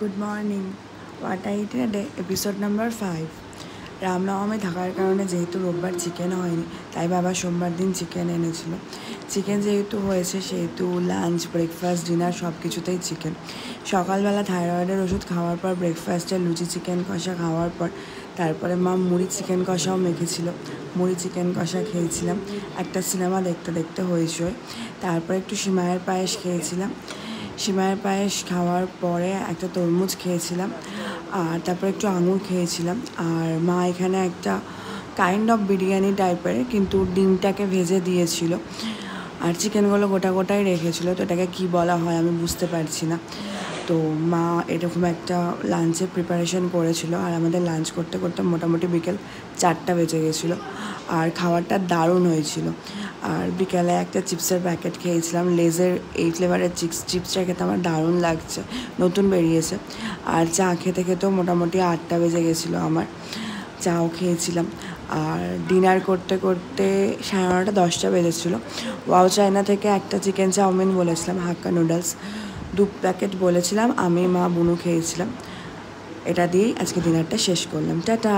Good morning. What I eat day episode number 5। Ramnavami থাকার কারণে যেহেতু রোববার চিকেন হয়নি, তাই বাবা সোমবার দিন চিকেন এনেছিল। চিকেন যেহেতু হয়েছে সেহেতু লাঞ্চ, ব্রেকফাস্ট, ডিনার সব কিছুতেই চিকেন। সকালবেলা থাইরয়েডের ওষুধ খাওয়ার পর ব্রেকফাস্টে লুচি চিকেন কষা খাওয়ার পর তারপরে মা মুড়ি চিকেন কষাও মেখেছিল। মুড়ি চিকেন কষা খেয়েছিলাম। একটা সিনেমা দেখতে দেখতে হয়েছে। তারপরে একটু সিমাইয়ের পায়েস খেয়েছিলাম। সিমাইয়ের পায়েস খাওয়ার পরে একটা তরমুজ খেয়েছিলাম, আর তারপরে একটু আঙুর খেয়েছিলাম। আর মা এখানে একটা কাইন্ড অফ বিরিয়ানি টাইপের, কিন্তু ডিমটাকে ভেজে দিয়েছিল, আর চিকেনগুলো গোটা গোটাই রেখেছিল। তো এটাকে কী বলা হয় আমি বুঝতে পারছি না। তো মা এরকম একটা লাঞ্চের প্রিপারেশন করেছিল, আর আমাদের লাঞ্চ করতে করতে মোটামুটি বিকেল 4টা বেজে গেছিলো। আর খাবারটা দারুণ হয়েছিল। আর বিকেলে একটা চিপসের প্যাকেট খেয়েছিলাম, লেজের এই ফ্লেভারের চিপসটা খেতে আমার দারুণ লাগছে, নতুন বেরিয়েছে। আর চা খেতে খেতেও মোটামুটি 8টা বেজে গেছিলো আমার। চাও খেয়েছিলাম। আর ডিনার করতে করতে 9:30 10টা বেজেছিলো। ওয়াও চায়না থেকে একটা চিকেন চাউমিন বলেছিলাম, হাক্কা নুডলস 2 প্যাকেট বলেছিলাম, আমি মা বুনু খেয়েছিলাম। এটা দিয়েই আজকে ডিনারটা শেষ করলাম। টাটা।